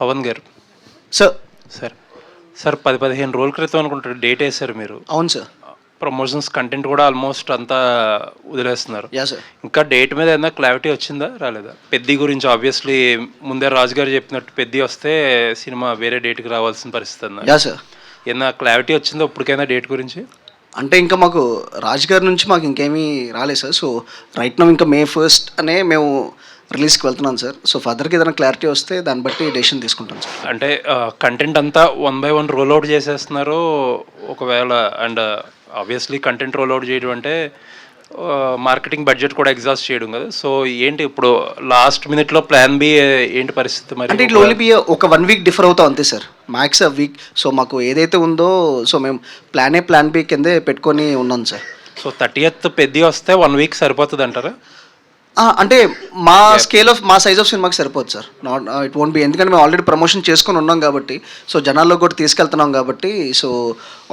పవన్ గారు. Sir. Sir sir 10-15 రోజుల క్రితం అనుకుంటారు డేట్ వేశారు మీరు. అవును సార్. ప్రమోషన్స్ కంటెంట్ కూడా ఆల్మోస్ట్ అంతా వదిలేస్తున్నారు. Yeah sir. ఇంకా డేట్ మీద ఏదైనా క్లారిటీ వచ్చిందా రాలేదా? పెద్ది గురించి ఆబ్వియస్లీ ముందే రాజు గారు చెప్పినట్టు పెద్ది వస్తే సినిమా వేరే డేట్కి రావాల్సిన పరిస్థితి అన్నారు. Yeah sir. ఏదైనా క్లారిటీ వచ్చిందా ఇప్పటికైనా డేట్ గురించి? అంటే ఇంకా మాకు రాజ్ గారి నుంచి మాకు ఇంకేమీ రాలేదు సార్. సో రైట్ నౌ ఇంకా May 1st అనే మేము రిలీజ్కి వెళ్తున్నాం సార్. సో ఫర్దర్కి ఏదైనా క్లారిటీ వస్తే దాన్ని బట్టి డెసిషన్ తీసుకుంటాం సార్. అంటే కంటెంట్ అంతా 1 by 1 రోల్ అవుట్ చేసేస్తున్నారు ఒకవేళ. And obviously content roll out చేయడం అంటే మార్కెటింగ్ బడ్జెట్ కూడా ఎగ్జాస్ట్ చేయడం కదా. సో ఏంటి ఇప్పుడు లాస్ట్ మినిట్లో ప్లాన్ బి ఏంటి పరిస్థితి మరి? అంటే ఇట్లా ఓన్లీ బి ఒక 1 week డిఫర్ అవుతాం అంతే సార్, మ్యాక్స్ వీక్. సో మాకు ఏదైతే ఉందో సో మేము ప్లాన్ బి కిందే పెట్టుకొని ఉన్నాం సార్. సో 30th పెద్ది వస్తే 1 week సరిపోతుంది అంటారా? అంటే మా స్కేల్ ఆఫ్ మా సైజ్ ఆఫ్ సినిమాకి సరిపోదు sir. Not it won't be, ఎందుకంటే మేము ఆల్రెడీ ప్రమోషన్ చేసుకొని ఉన్నాం కాబట్టి, సో జనాల్లో కూడా తీసుకెళ్తున్నాం కాబట్టి, సో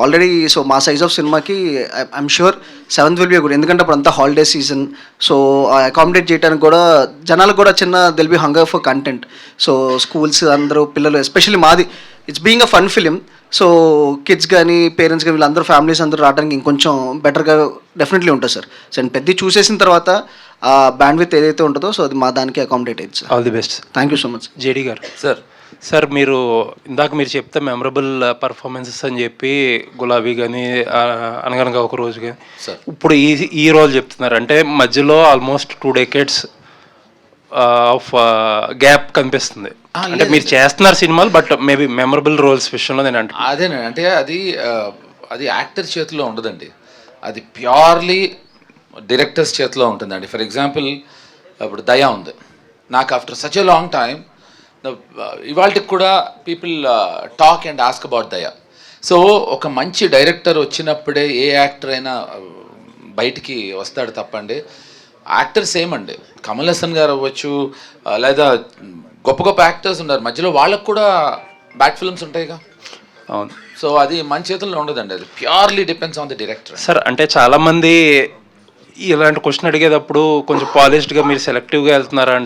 ఆల్రెడీ సో మా సైజ్ ఆఫ్ సినిమాకి I'm sure 7th will be good. ఎందుకంటే అప్పుడు అంతా హాలిడే సీజన్. సో అకామిడేట్ చేయడానికి కూడా జనాలకు కూడా చిన్న దిల్ be hunger for content. So schools అందరూ పిల్లలు, ఎస్పెషల్లీ మాది it's being a fun film. So kids కానీ పేరెంట్స్ కానీ వీళ్ళందరూ ఫ్యామిలీస్ అందరూ రావడానికి ఇంకొంచెం బెటర్గా డెఫినెట్లీ ఉంటుంది సార్. సో నేను పెద్ద చూసేసిన తర్వాత ఆ బ్యాండ్ విత్ ఏదైతే ఉంటుందో సో అది మా దానికి అకామిడేట్ అయ్యింది sir. All the best. Thank you so much. JD garu. Sir మీరు ఇందాక మీరు చెప్తే మెమరబుల్ పర్ఫార్మెన్సెస్ అని చెప్పి గులాబీ కానీ అనగనగా ఒక రోజు కానీ, ఇప్పుడు ఈ రోజు చెప్తున్నారు అంటే మధ్యలో ఆల్మోస్ట్ 2 decades ఆఫ్ గ్యాప్ కనిపిస్తుంది. అంటే మీరు చేస్తున్నారు సినిమాలు, బట్ మేబీ మెమరబుల్ రోల్స్ విషయంలో నేను అంటే అదేనండి. అంటే అది యాక్టర్ చేతిలో ఉండదండి, అది ప్యూర్లీ డైరెక్టర్స్ చేతిలో ఉంటుందండి. ఫర్ ఎగ్జాంపుల్ ఇప్పుడు దయా ఉంది, నాకు after such a long time ఇవాళకి కూడా people talk and ask about దయా. సో ఒక మంచి డైరెక్టర్ వచ్చినప్పుడే ఏ యాక్టర్ అయినా బయటికి వస్తాడు తప్పండి. యాక్టర్స్ ఏమండి, కమల్ హాసన్ గారు అవ్వచ్చు, లేదా గొప్ప గొప్ప యాక్టర్స్ ఉన్నారు మధ్యలో, వాళ్ళకు కూడా బ్యాడ్ ఫిల్మ్స్ ఉంటాయిగా. అవును. సో అది మన చేతుల్లో ఉండదండి, అది purely depends on the director. Sir అంటే చాలామంది ఇలాంటి క్వశ్చన్ అడిగేటప్పుడు కొంచెం పాలిష్డ్గా మీరు సెలెక్టివ్గా వెళ్తున్నారా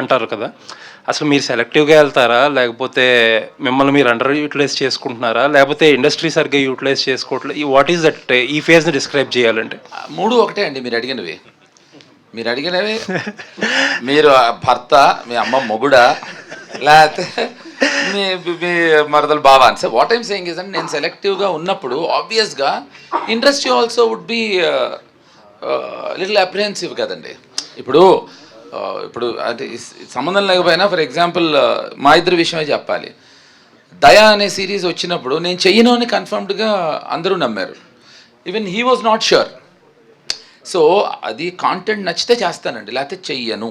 అంటారు కదా. అసలు మీరు సెలెక్టివ్గా వెళ్తారా, లేకపోతే మిమ్మల్ని మీరు అండర్ యూటిలైజ్ చేసుకుంటున్నారా, లేకపోతే ఇండస్ట్రీ సరిగ్గా యూటిలైజ్ చేసుకోవట్లేదు? వాట్ ఈస్ దట్ ఈ ఫేజ్ని డిస్క్రైబ్ చేయాలంటే? 3 ఒకటే అండి. మీరు అడిగినవి మీరు భర్త, మీ అమ్మ మొగుడా, లేకపోతే మీ మరదలు బావా అని. Sir what I'm saying is అంటే నేను సెలెక్టివ్గా ఉన్నప్పుడు ఆబ్వియస్గా industry also would be little apprehensive కదండి. ఇప్పుడు అంటే సంబంధం లేకపోయినా ఫర్ ఎగ్జాంపుల్ మా ఇద్దరి విషయమే చెప్పాలి. దయా అనే సిరీస్ వచ్చినప్పుడు నేను చెయ్యను అని కన్ఫర్మ్డ్గా అందరూ నమ్మారు. Even he was not sure. So అది కాంటెంట్ నచ్చితే చేస్తానండి, లేకపోతే చెయ్యను.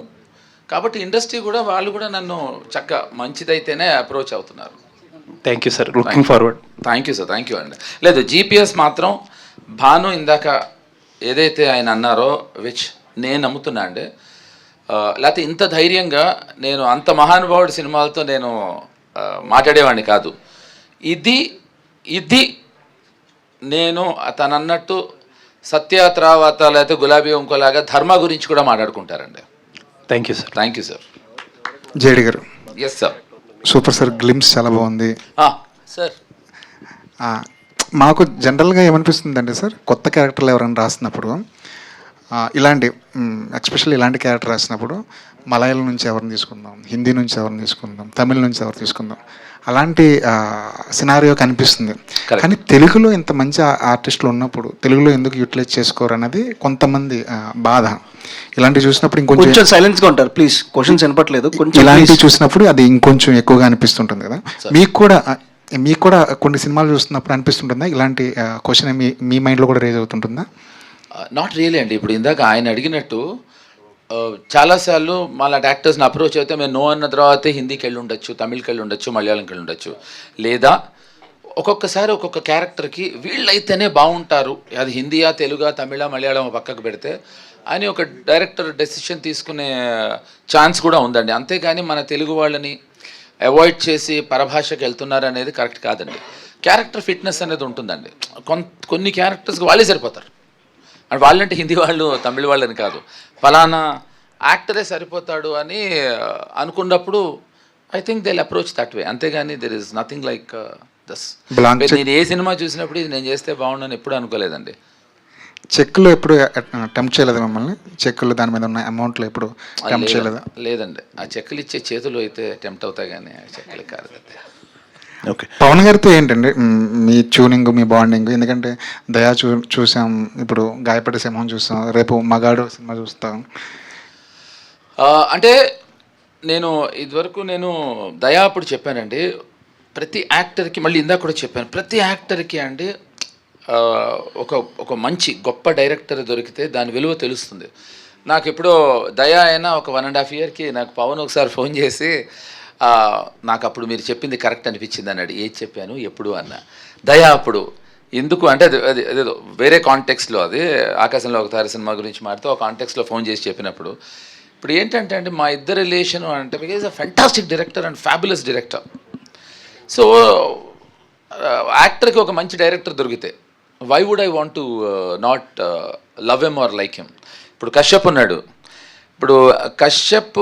కాబట్టి ఇండస్ట్రీ కూడా వాళ్ళు కూడా నన్ను చక్కగా మంచిదైతేనే అప్రోచ్ అవుతున్నారు. Thank you sir, looking forward. Thank you sir, thank you అండి. లేదు జీపీఎస్ మాత్రం భాను ఇందాక ఏదైతే ఆయన అన్నారో విచ్ నేను నమ్ముతున్నా అండి. లేకపోతే ఇంత ధైర్యంగా నేను అంత మహానుభావుడి సినిమాలతో నేను మాట్లాడేవాడిని కాదు. ఇది నేను తను అన్నట్టు సత్య తర్వాత లేకపోతే గులాబీ ఇంకోలాగా ధర్మ గురించి కూడా మాట్లాడుకుంటారండి. Thank you sir. Thank you sir. JD గారు. Yes sir. Super sir, glimpse చాలా బాగుంది సార్. మాకు జనరల్గా ఏమనిపిస్తుందంటే సార్, కొత్త క్యారెక్టర్లు ఎవరైనా రాసినప్పుడు ఇలాంటి ఎస్పెషల్లీ ఇలాంటి క్యారెక్టర్ రాసినప్పుడు మలయాళం నుంచి ఎవరిని తీసుకుందాం, హిందీ నుంచి ఎవరిని తీసుకుందాం, తమిళ నుంచి ఎవరు తీసుకుందాం, అలాంటి సినారియో కనిపిస్తుంది. కానీ తెలుగులో ఇంత మంచి ఆర్టిస్టులు ఉన్నప్పుడు తెలుగులో ఎందుకు యూటిలైజ్ చేసుకోరు అన్నది కొంతమంది బాధ. ఇలాంటివి చూసినప్పుడు ఇంకొంచెం సైలెన్స్గా ఉంటారు ప్లీజ్, క్వశ్చన్స్ వినపట్లేదు. ఇలాంటివి చూసినప్పుడు అది ఇంకొంచెం ఎక్కువగా అనిపిస్తుంటుంది కదా. మీకు కూడా కొన్ని సినిమాలు చూస్తున్నప్పుడు అనిపిస్తుంటుందా ఇలాంటి క్వశ్చన్ మీ మైండ్లో కూడా రేజ్ అవుతుంటుందా? నాట్ రియలీ అండి. ఇప్పుడు ఇందాక ఆయన అడిగినట్టు చాలాసార్లు మాలాంటి యాక్టర్స్ని అప్రోచ్ అయితే మేము నో అన్న తర్వాత హిందీకి వెళ్ళి ఉండొచ్చు, తమిళ్కి వెళ్ళి ఉండొచ్చు, మలయాళంకి వెళ్ళి ఉండొచ్చు, లేదా ఒక్కొక్కసారి ఒక్కొక్క క్యారెక్టర్కి వీళ్ళైతేనే బాగుంటారు, అది హిందీయా తెలుగా తమిళ మలయాళం పక్కకు పెడితే అని ఒక డైరెక్టర్ డెసిషన్ తీసుకునే ఛాన్స్ కూడా ఉందండి. అంతేగాని మన తెలుగు వాళ్ళని అవాయిడ్ చేసి పరభాషకి వెళ్తున్నారు అనేది కరెక్ట్ కాదండి. క్యారెక్టర్ ఫిట్నెస్ అనేది ఉంటుందండి. కొన్ని క్యారెక్టర్స్కి వాళ్ళే సరిపోతారు. అండ్ వాళ్ళంటే హిందీ వాళ్ళు తమిళ వాళ్ళని కాదు, ఫలానా యాక్టరే సరిపోతాడు అని అనుకున్నప్పుడు I think they approach that way, అంతేగాని there is nothing like this. Blank check. నేను ఏ సినిమా చూసినప్పుడు ఇది నేను చేస్తే బాగుండని ఎప్పుడు అనుకోలేదండి. చెక్కులు ఎప్పుడు అటెంప్ట్ చేయలేదు మిమ్మల్ని? చెక్కులు దాని మీద ఉన్న అమౌంట్లు ఎప్పుడు అటెంప్ట్ చేయలేదా? లేదండి, ఆ చెక్కులు ఇచ్చే చేతులు అయితే టెంప్ట్ అవుతాయి కానీ ఆ చెక్కులు కాదు. ఓకే. పవన్ గారితో ఏంటండి మీ ట్యూనింగ్, మీ బాండింగ్? ఎందుకంటే దయా చూసాం, ఇప్పుడు గాయపడే సింహం చూస్తాం, రేపు మగాడు సినిమా చూస్తాం. అంటే నేను ఇదివరకు దయా అప్పుడు చెప్పానండి, ప్రతి యాక్టర్కి, మళ్ళీ ఇందాక కూడా చెప్పాను, ప్రతి యాక్టర్కి అండి ఒక మంచి గొప్ప డైరెక్టర్ దొరికితే దాని విలువ తెలుస్తుంది. నాకు ఎప్పుడో దయా అయినా ఒక 1.5 yearకి నాకు పవన్ ఒకసారి ఫోన్ చేసి నాకు అప్పుడు మీరు చెప్పింది కరెక్ట్ అనిపించింది అన్నాడు. ఏది చెప్పాను ఎప్పుడు అన్న. దయా అప్పుడు ఎందుకు అంటే అది అదేదో వేరే కాంటెక్స్లో, అది ఆకాశంలో ఒక తార సినిమా గురించి మాట్లాడుతూ ఒక కాంటెక్స్లో ఫోన్ చేసి చెప్పినప్పుడు, ఇప్పుడు ఏంటంటే అండి మా ఇద్దరు రిలేషను అంటే because a fantastic director and fabulous director. So యాక్టర్కి ఒక మంచి డైరెక్టర్ దొరికితే why would I want to not love him or like him. ఇప్పుడు కశ్యప్ ఉన్నాడు, ఇప్పుడు Kashyap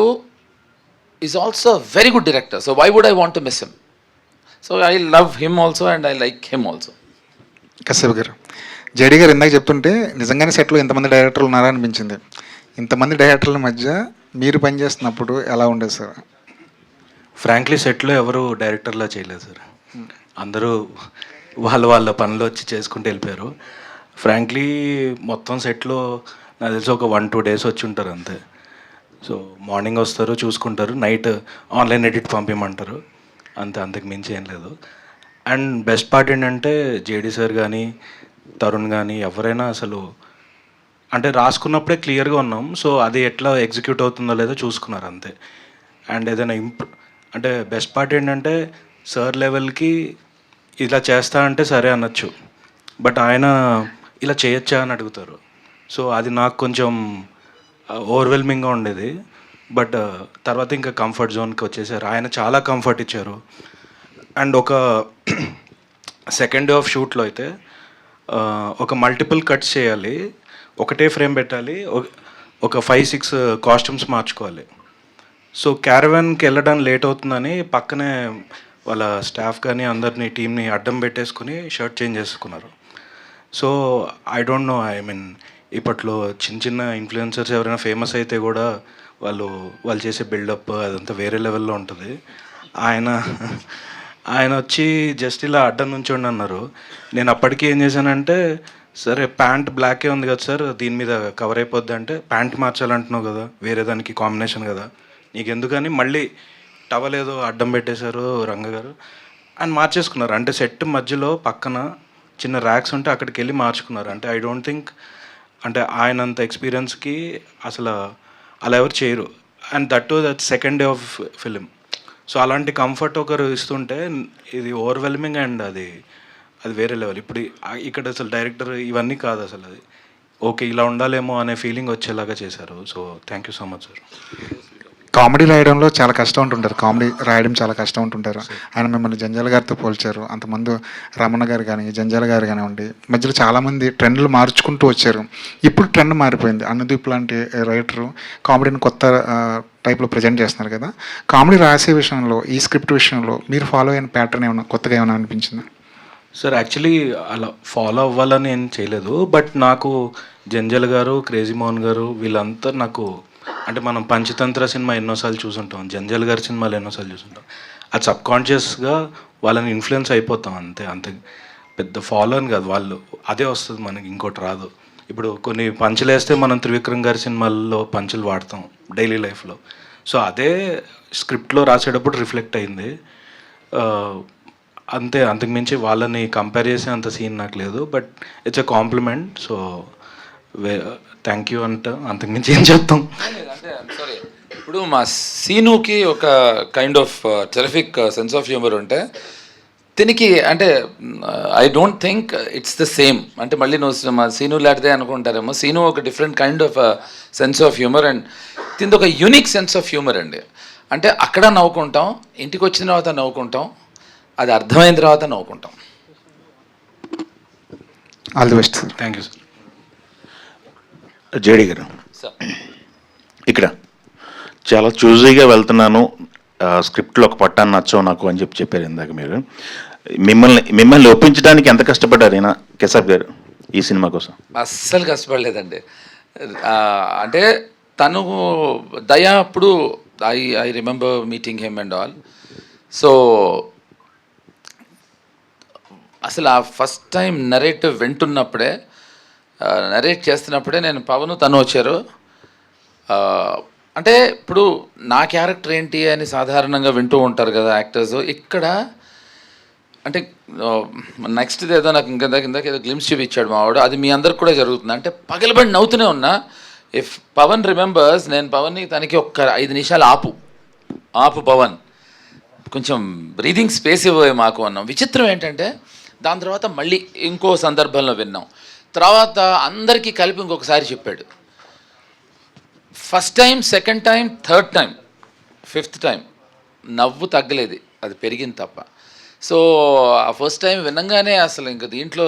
is also very good director, so why would I want to miss him. So I love him also and I like him also. Kashyap garu, JD గారు ఇందాక చెప్తుంటే నిజంగానే సెట్లో ఇంతమంది డైరెక్టర్లు ఉన్నారా అనిపించింది. ఇంతమంది డైరెక్టర్ల మధ్య మీరు పనిచేస్తున్నప్పుడు ఎలా ఉండేది సార్? ఫ్రాంక్లీ సెట్లో ఎవరు డైరెక్టర్లా చేయలేదు సార్. అందరూ వాళ్ళ పనులు వచ్చి చేసుకుంటూ వెళ్ళిపోయారు. ఫ్రాంక్లీ మొత్తం సెట్లో నాకు తెలిసి ఒక 1-2 days వచ్చి ఉంటారు అంతే. సో మార్నింగ్ వస్తారు, చూసుకుంటారు, నైట్ ఆన్లైన్ ఎడిట్ పంపించమంటారు అంతే, అంతకు మించి ఏం లేదు. అండ్ బెస్ట్ పార్ట్ ఏంటంటే జేడీ సార్ కానీ తరుణ్ కానీ ఎవరైనా అసలు అంటే రాసుకున్నప్పుడే క్లియర్గా ఉన్నాం, సో అది ఎట్లా ఎగ్జిక్యూట్ అవుతుందో లేదో చూసుకున్నారు అంతే. అండ్ ఏదైనా అంటే బెస్ట్ పార్ట్ ఏంటంటే సార్ లెవెల్కి ఇలా చేస్తా అంటే సరే అనొచ్చు, బట్ ఆయన ఇలా చేయొచ్చా అని అడుగుతారు. సో అది నాకు కొంచెం ఓవర్వెల్మింగ్గా ఉండేది. బట్ తర్వాత ఇంకా కంఫర్ట్ జోన్కి వచ్చేసారు. ఆయన చాలా కంఫర్ట్ ఇచ్చారు. అండ్ ఒక సెకండ్ డే ఆఫ్ షూట్లో అయితే ఒక మల్టిపుల్ కట్స్ చేయాలి, ఒకటే ఫ్రేమ్ పెట్టాలి, ఒక 5-6 కాస్ట్యూమ్స్ మార్చుకోవాలి. సో క్యారవాన్కి వెళ్ళడం లేట్ అవుతుందని పక్కనే వాళ్ళ స్టాఫ్ కానీ అందరినీ టీంని అడ్డం పెట్టేసుకుని షర్ట్ చేంజ్ చేసుకున్నారు. So I don't know, I mean ఇప్పట్లో చిన్న ఇన్ఫ్లుయెన్సర్స్ ఎవరైనా ఫేమస్ అయితే కూడా వాళ్ళు చేసే బిల్డప్ అదంతా వేరే లెవెల్లో ఉంటుంది. ఆయన వచ్చి జస్ట్ ఇలా అడ్డం నుంచోండి అన్నారు. నేను అప్పటికి ఏం చేశానంటే, సరే ప్యాంట్ బ్లాకే ఉంది కదా సార్, దీని మీద కవర్ అయిపోద్ది అంటే, ప్యాంట్ మార్చాలంటున్నావు కదా, వేరే దానికి కాంబినేషన్ కదా నీకు ఎందుకని మళ్ళీ టవల్ ఏదో అడ్డం పెట్టేశారు రంగ గారు అని మార్చేసుకున్నారు. అంటే సెట్ మధ్యలో పక్కన చిన్న ర్యాక్స్ ఉంటే అక్కడికి వెళ్ళి మార్చుకున్నారు. అంటే ఐ డోంట్ థింక్ అంటే ఆయనంత ఎక్స్పీరియన్స్కి అసలు అలా ఎవరు చేయరు. And that second day of film. So అలాంటి కంఫర్ట్ ఒకరు ఇస్తుంటే ఇది ఓవర్వెల్మింగ్ అండ్ అది వేరే లెవెల్. ఇప్పుడు ఇక్కడ అసలు డైరెక్టర్ ఇవన్నీ కాదు, అసలు అది ఓకే ఇలా ఉండాలేమో అనే ఫీలింగ్ వచ్చేలాగా చేశారు. So thank you so much sir. Comedy రాయడంలో చాలా కష్టం ఉంటుంటారు, కామెడీ రాయడం చాలా కష్టం ఉంటుంటారు. ఆయన మిమ్మల్ని జంజాల గారితో పోల్చారు. అంతకుముందు రమణ గారు కానీ జంజాల గారు కానివ్వండి, మధ్యలో చాలామంది ట్రెండ్లు మార్చుకుంటూ వచ్చారు. ఇప్పుడు ట్రెండ్ మారిపోయింది. అనుదీప్ లాంటి రైటరు కామెడీని కొత్త టైప్లో ప్రజెంట్ చేస్తున్నారు కదా. కామెడీ రాసే విషయంలో, ఈ స్క్రిప్ట్ విషయంలో మీరు ఫాలో అయిన ప్యాటర్న్ ఏమైనా కొత్తగా ఏమైనా అనిపించిందా? సార్ యాక్చువల్లీ అలా ఫాలో అవ్వాలని ఏం చేయలేదు, బట్ నాకు జంజల్ గారు, క్రేజీ మోహన్ గారు వీళ్ళంతా నాకు అంటే మనం పంచతంత్ర సినిమా ఎన్నోసార్లు చూసుంటాం, జంజల్ గారి సినిమాలు ఎన్నోసార్లు చూసుంటాం. అది సబ్కాన్షియస్గా వాళ్ళని ఇన్ఫ్లుయెన్స్ అయిపోతాం అంతే పెద్ద ఫాలో అని కాదు, వాళ్ళు అదే వస్తుంది మనకి, ఇంకోటి రాదు. ఇప్పుడు కొన్ని పంచులు వేస్తే మనం త్రివిక్రమ్ గారి సినిమాల్లో పంచులు వాడతాం డైలీ లైఫ్లో. సో అదే స్క్రిప్ట్లో రాసేటప్పుడు రిఫ్లెక్ట్ అయింది అంతే. అంతకుమించి వాళ్ళని కంపేర్ చేసే అంత సీన్ నాకు లేదు, but it's a compliment. So thank you అంతకుమించి ఏం చెప్తాం. అంటే సారీ, ఇప్పుడు మా సీనుకి ఒక kind of terrific sense of humour ఉంటే దీనికి అంటే I don't think it's the same. అంటే మళ్ళీ నువ్వు మా సీను లాంటిదే అనుకుంటారేమో. సీను ఒక different kind of sense of humour and దీనికి ఒక యూనిక్ సెన్స్ ఆఫ్ హ్యూమర్ అండి. అంటే అక్కడ నవ్వుకుంటాం, ఇంటికి వచ్చిన తర్వాత నవ్వుకుంటాం, అది అర్థమైన తర్వాత నవ్వుకుంటాం. All the best. Thank you sir. JD garu, sir ఇక్కడ చాలా చూజీగా వెళ్తున్నాను, స్క్రిప్ట్లో ఒక పట్టాన్ని నచ్చవు నాకు అని చెప్పారు ఇందాక మీరు. మిమ్మల్ని ఒప్పించడానికి ఎంత కష్టపడ్డారు ఈయన కేశవ్ గారు ఈ సినిమా కోసం? అస్సలు కష్టపడలేదండి. అంటే తను దయా అప్పుడు I remember meeting him and all. So అసలు ఆ ఫస్ట్ టైం నరేటివ్ వింటున్నప్పుడే, నరేట్ చేస్తున్నప్పుడే నేను పవన్ తను వచ్చారు. అంటే ఇప్పుడు నా క్యారెక్టర్ ఏంటి అని సాధారణంగా వింటూ ఉంటారు కదా యాక్టర్స్. ఇక్కడ అంటే నెక్స్ట్ ఏదో నాకు ఇందాక ఏదో గ్లిమ్స్ చూపించాడు మావాడు, అది మీ అందరికి కూడా జరుగుతుంది. అంటే పగలబడి నవ్వుతూనే ఉన్నా. ఇఫ్ పవన్ రిమెంబర్స్, నేను పవన్ని తనకి ఒక్క 5 నిమిషాలు ఆపు పవన్, కొంచెం బ్రీదింగ్ స్పేస్ ఇవ్వే మాకు అన్నాం. విచిత్రం ఏంటంటే దాని తర్వాత మళ్ళీ ఇంకో సందర్భంలో విన్నాం. తర్వాత అందరికీ కలిపి ఇంకొకసారి చెప్పాడు. First time, second time, third time, fifth time నవ్వు తగ్గలేదు, అది పెరిగింది తప్ప. సో ఆ ఫస్ట్ టైం వినంగానే అసలు ఇంక దీంట్లో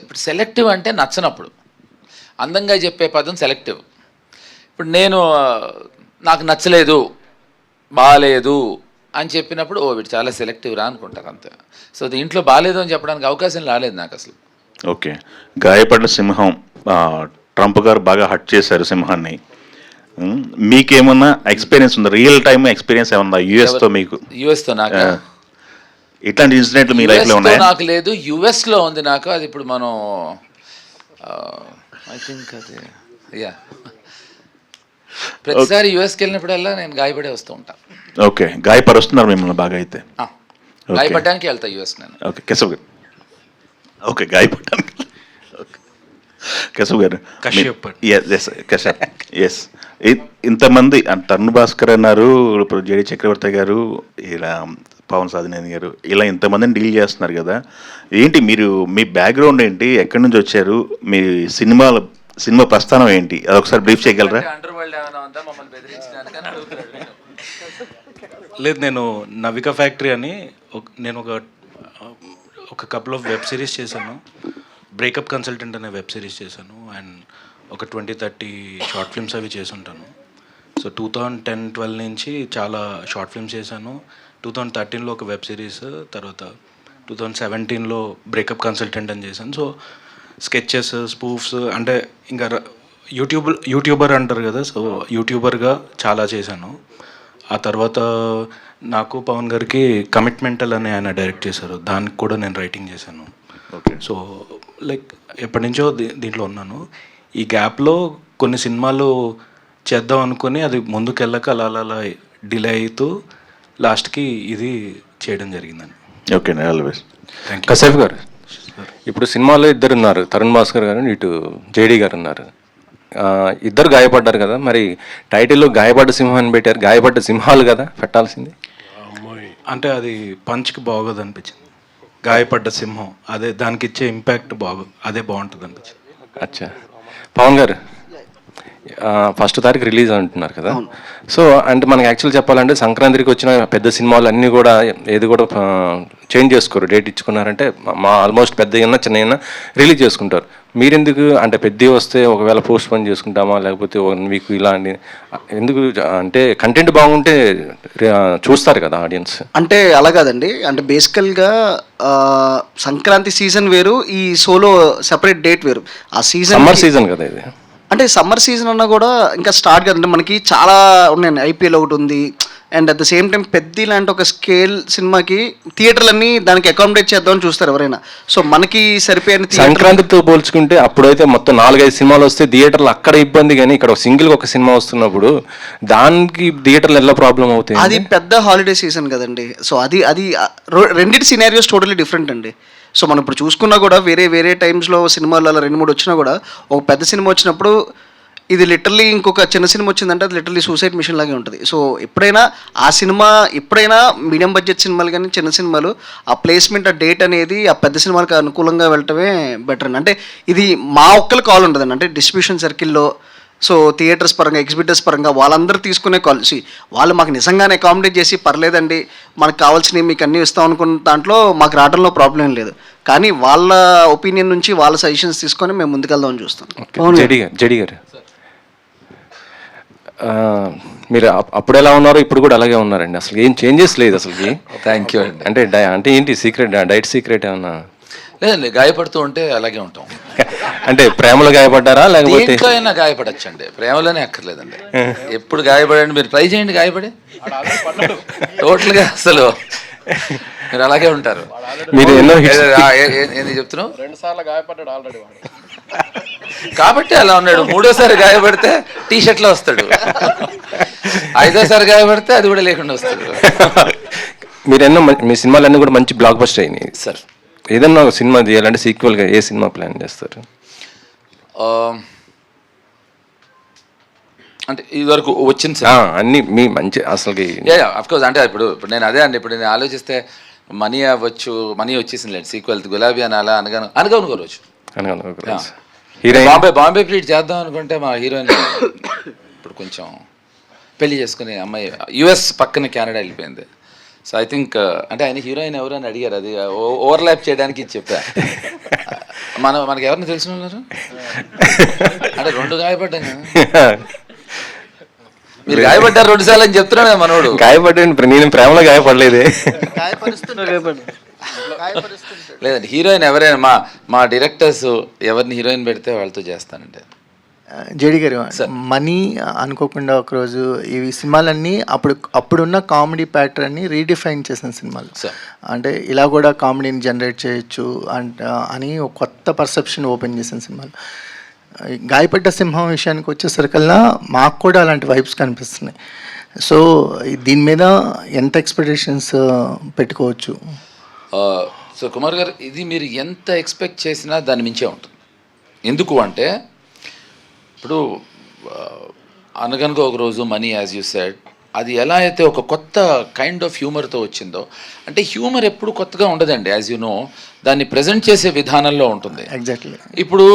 ఇప్పుడు సెలెక్టివ్ అంటే నచ్చనప్పుడు, అందంగా చెప్పే పదం సెలెక్టివ్. ఇప్పుడు నేను నాకు నచ్చలేదు, బాగాలేదు అని చెప్పినప్పుడు వీడు చాలా సెలెక్టివ్ రా అనుకుంటారు అంతే. సో దీంట్లో బాగాలేదు అని చెప్పడానికి అవకాశం రాలేదు నాకు అసలు. ఓకే, గాయపడ్డ సింహం, ట్రంప్ గారు బాగా హట్ చేశారు సింహాన్ని. మీకేమన్నా ఎక్స్పీరియన్స్ ఉందా, రియల్ టైమ్ ఎక్స్పీరియన్స్ ఏమన్నా యుఎస్తో? మీకు యుఎస్తో నాకు ఇట్లాంటి ఇన్సిడెంట్లు మీ లైఫ్లో ఉన్నాయా? నాకు లేదు, యుఎస్లో ఉంది నాకు. అది ఇప్పుడు మనం ఐ థింక్ అది ప్రతిసారి యుఎస్కి వెళ్ళినప్పుడల్లా నేను గాయపడే వస్తూ ఉంటాను. ఓకే, గాయపరుస్తున్నారు మిమ్మల్ని బాగా అయితే? గాయపడడానికి వెళ్తా యుఎస్ నేను. ఓకే కేశవ్ గారు. ఓకే, గాయపడడానికి. కేశవ్ గారు, కశ్యప్, ఎస్. ఇంతమంది తరుణ్ భాస్కర్ అన్నారు, ఇప్పుడు జేడి చక్రవర్తి గారు, ఇలా పవన్ సాధినేని గారు, ఇలా ఇంతమందిని డీల్ చేస్తున్నారు కదా. ఏంటి మీరు, మీ బ్యాక్గ్రౌండ్ ఏంటి, ఎక్కడి నుంచి వచ్చారు, మీ సినిమా ప్రస్థానం ఏంటి, అదొకసారి బ్రీఫ్ చేయగలరా? లేదు, నేను నవిక ఫ్యాక్టరీ అని నేను ఒక కపుల్ ఆఫ్ వెబ్ సిరీస్ చేశాను. బ్రేకప్ కన్సల్టెంట్ అనే వెబ్ సిరీస్ చేశాను. అండ్ ఒక 20-30 షార్ట్ ఫిల్మ్స్ అవి చేసుంటాను. సో 2010-12 నుంచి చాలా షార్ట్ ఫిల్మ్స్ చేశాను. 2013లో ఒక వెబ్ సిరీస్, తర్వాత 2017లో బ్రేకప్ కన్సల్టెంట్ అని చేశాను. సో స్కెచెస్, స్పూఫ్స్, అంటే ఇంకా యూట్యూబర్ అంటారు కదా, సో యూట్యూబర్గా చాలా చేశాను. ఆ తర్వాత నాకు పవన్ గారికి కమిట్మెంటల్ అని ఆయన డైరెక్ట్ చేశారు, దానికి కూడా నేను రైటింగ్ చేశాను. ఓకే, సో లైక్ ఎప్పటి నుంచో దీంట్లో ఉన్నాను. ఈ గ్యాప్లో కొన్ని సినిమాలు చేద్దాం అనుకుని అది ముందుకెళ్ళక అలా అలా డిలే అవుతూ లాస్ట్కి ఇది చేయడం జరిగిందండి. Okay, always. కశ్యప్ గారు, ఇప్పుడు సినిమాలో ఇద్దరు ఉన్నారు, తరుణ్ భాస్కర్ గారు, ఇటు జేడీ గారు ఉన్నారు. ఇద్దరు గాయపడ్డారు కదా, మరి టైటిల్లో గాయపడ్డ సింహం అని పెట్టారు. గాయపడ్డ సింహాలు కదా పెట్టాల్సింది. అంటే అది పంచ్కి బాగోదు అనిపించింది. గాయపడ్డ సింహం, అదే దానికి ఇచ్చే ఇంపాక్ట్ అదే బాగుంటుంది అనిపించింది. అచ్చా, పవన్ గారు, 1వ తారీఖు రిలీజ్ అంటున్నారు కదా. సో అంటే మనకి యాక్చువల్ చెప్పాలంటే సంక్రాంతికి వచ్చిన పెద్ద సినిమాలు అన్నీ కూడా ఏది కూడా చేంజ్ చేసుకోరు, డేట్ ఇచ్చుకున్నారంటే మా ఆల్మోస్ట్ పెద్ద అయినా చిన్న అయినా రిలీజ్ చేసుకుంటారు. మీరెందుకు అంటే పెద్దవి వస్తే ఒకవేళ పోస్ట్ పోన్ చేసుకుంటామా, లేకపోతే 1 వీక్ ఇలా అండి ఎందుకు? అంటే కంటెంట్ బాగుంటే చూస్తారు కదా ఆడియన్స్. అంటే అలా కాదండి, అంటే బేసికల్గా సంక్రాంతి సీజన్ వేరు, ఈ సోలో సెపరేట్ డేట్ వేరు. ఆ సీజన్ సమ్మర్ సీజన్ కదా ఇది. అంటే సమ్మర్ సీజన్ అన్నా కూడా ఇంకా స్టార్ట్ కదండి, మనకి చాలా ఉన్నాయండి. ఐపీఎల్ ఒకటి ఉంది, and at the same time పెద్ద లాంటి ఒక స్కేల్ సినిమాకి థియేటర్లన్నీ దానికి అకామిడేట్ చేద్దామని చూస్తారు ఎవరైనా. సో మనకి సరిపోయిన సంక్రాంతితో పోల్చుకుంటే అప్పుడైతే మొత్తం 4-5 సినిమాలు వస్తే థియేటర్లు అక్కడ ఇబ్బంది, కానీ ఇక్కడ సింగిల్గా ఒక సినిమా వస్తున్నప్పుడు దానికి థియేటర్లు ఎలా ప్రాబ్లం అవుతాయి? అది పెద్ద హాలిడే సీజన్ కదండి. సో అది రెండింటి సినారియోస్ టోటల్లీ డిఫరెంట్ అండి. సో మనం ఇప్పుడు చూసుకున్నా కూడా వేరే టైమ్స్లో సినిమాలు అలా 2-3 వచ్చినా కూడా ఒక పెద్ద సినిమా వచ్చినప్పుడు ఇది లిటరల్లీ ఇంకొక చిన్న సినిమా వచ్చిందంటే అది లిటరల్లీ సూసైడ్ మిషన్ లాగే ఉంటుంది. సో ఎప్పుడైనా ఆ సినిమా, ఎప్పుడైనా మీడియం బడ్జెట్ సినిమాలు కానీ చిన్న సినిమాలు ఆ ప్లేస్మెంట్, ఆ డేట్ అనేది ఆ పెద్ద సినిమాలకు అనుకూలంగా వెళ్ళటమే బెటర్ అండి. అంటే ఇది మా ఒక్కరి కాల్ ఉంటుందండి, అంటే డిస్ట్రిబ్యూషన్ సర్కిల్లో, సో థియేటర్స్ పరంగా, ఎగ్జిబిటర్స్ పరంగా వాళ్ళందరూ తీసుకునే కాల్సి వాళ్ళు మాకు నిజంగానే అకామిడేట్ చేసి పర్లేదండి మనకు కావాల్సినవి మీకు అన్నీ ఇస్తాం అనుకున్న దాంట్లో మాకు రావడంలో ప్రాబ్లం లేదు. కానీ వాళ్ళ ఒపీనియన్ నుంచి వాళ్ళ సజెషన్స్ తీసుకొని మేము ముందుకెళ్దామని చూస్తాం. జడి గారు, మీరు అప్పుడు ఎలా ఉన్నారో ఇప్పుడు కూడా అలాగే ఉన్నారండి, అసలు ఏం చేంజెస్ లేదు అసలుకి. థ్యాంక్ యూ అండి. అంటే అంటే ఏంటి సీక్రెట్, డైట్ సీక్రెట్ ఏమన్నా? లేదండి, గాయపడుతూ ఉంటే అలాగే ఉంటాం. అంటే ప్రేమలో గాయపడ్డారా లేకపోతే? దేంట్లో అయినా గాయపడచ్చండి, ప్రేమలోనే అక్కర్లేదండి. ఎప్పుడు గాయపడండి, మీరు ట్రై చేయండి గాయపడి, టోటల్గా అసలు మీరు అలాగే ఉంటారు. మీరు ఎన్నో ఏంది చెప్తున్నావు? 2 సార్లు గాయపడ్డాడు ఆల్రెడీ కాబట్టి అలా ఉన్నాడు. 3వసారి గాయపడితే టీ షర్ట్లో వస్తాడు, 5వసారి గాయపడితే అది కూడా లేకుండా వస్తాడు. మీరు ఎన్నో మీ సినిమాలు అన్నీ కూడా మంచి బ్లాక్ బస్టర్ అయినాయి సార్. ఏదన్నా ఒక సినిమా తీయాలంటే సీక్వెల్గా ఏ సినిమా ప్లాన్ చేస్తారు? అంటే ఇదివరకు వచ్చిన సినిమా అన్నీ మీ మంచి అసలుకి అఫ్కోర్స్ అంటే ఇప్పుడు నేను అదే అండి, ఇప్పుడు నేను ఆలోచిస్తే మనీ అవ్వచ్చు, మనీ వచ్చేసింది సీక్వెల్ గులాబీ అని అలా అనుకోవచ్చు. బాంబే ప్లీట్ చేద్దాం అనుకుంటే మా హీరోయిన్ ఇప్పుడు కొంచెం పెళ్లి చేసుకునే అమ్మాయి యుఎస్ పక్కన కెనడా వెళ్ళిపోయింది. సో ఐ థింక్ అంటే ఆయన హీరోయిన్ ఎవరు అని అడిగారు, అది ఓవర్లాప్ చేయడానికి చెప్పా. మనకి ఎవరిని తెలిసిన ఉన్నారు అంటే 2 గాయపడ్డాం కదా. మీరు గాయపడ్డారు 2 సార్లు అని చెప్తున్నాడు మనోడు. గాయపడ్డాను, నేను ప్రేమలో గాయపడలేదే. లేదండి, హీరోయిన్ ఎవరైనా మా డైరెక్టర్స్ ఎవరిని హీరోయిన్ పెడితే వాళ్ళతో చేస్తానండి. జేడి గారు, మనీ అనుకోకుండా ఒకరోజు ఇవి సినిమాలన్నీ అప్పుడున్న కామెడీ ప్యాటర్న్ని రీడిఫైన్ చేసిన సినిమాలు. అంటే ఇలా కూడా కామెడీని జనరేట్ చేయొచ్చు అని ఒక కొత్త పర్సెప్షన్ ఓపెన్ చేసిన సినిమాలు. గాయపడ్డ సింహం విషయానికి వచ్చేసరికల్లా మాకు కూడా అలాంటి వైబ్స్ కనిపిస్తున్నాయి. సో దీని మీద ఎంత ఎక్స్పెక్టేషన్స్ పెట్టుకోవచ్చు? సో కుమార్ గారు, ఇది మీరు ఎంత ఎక్స్పెక్ట్ చేసినా దాని మించే ఉంటుంది. ఎందుకు అంటే ఇప్పుడు అనగనగా ఒక రోజు మనీ, యాజ్ యూ సెడ్, అది ఎలా అయితే ఒక కొత్త కైండ్ ఆఫ్ హ్యూమర్తో వచ్చిందో, అంటే హ్యూమర్ ఎప్పుడు కొత్తగా ఉండదండి, యాజ్ యూ నో, దాన్ని ప్రజెంట్ చేసే విధానంలో ఉంటుంది. ఎగ్జాక్ట్లీ. ఇప్పుడు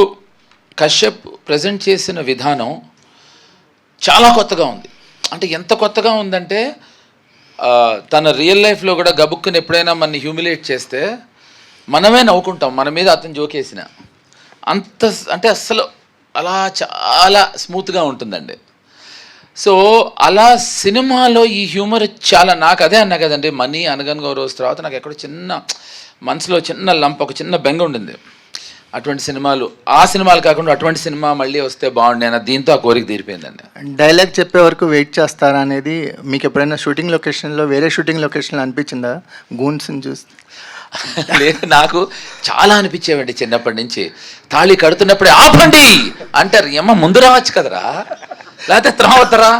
కశ్యప్ ప్రజెంట్ చేసిన విధానం చాలా కొత్తగా ఉంది. అంటే ఎంత కొత్తగా ఉందంటే తన రియల్ లైఫ్లో కూడా గబుక్కుని ఎప్పుడైనా మనని హ్యూమిలేట్ చేస్తే మనమే నవ్వుకుంటాం, మన మీద అతను జోకేసిన అంత. అంటే అస్సలు అలా చాలా స్మూత్గా ఉంటుందండి. సో అలా సినిమాలో ఈ హ్యూమర్ చాలా, నాకు అదే అన్నా కదండి, మనీ అనగనగా రోజు తర్వాత నాకు ఎక్కడో చిన్న మనసులో చిన్న లంప్, ఒక చిన్న బెంగ ఉండింది. అటువంటి సినిమాలు, ఆ సినిమాలు కాకుండా అటువంటి సినిమా మళ్ళీ వస్తే బాగుండే అన్న దీంతో ఆ కోరిక తీరిపోయిందండి. డైలాగ్ చెప్పే వరకు వెయిట్ చేస్తారా అనేది మీకు ఎప్పుడైనా షూటింగ్ లొకేషన్లో, వేరే షూటింగ్ లొకేషన్లో అనిపించిందా గూన్స్ని చూస్తే? లేదు, నాకు చాలా అనిపించేవండి చిన్నప్పటి నుంచి. తాళి కడుతున్నప్పుడే ఆపండి అంటారు, ఏమో ముందు రావచ్చు కదరా, లేకపోతే త్రావతరా.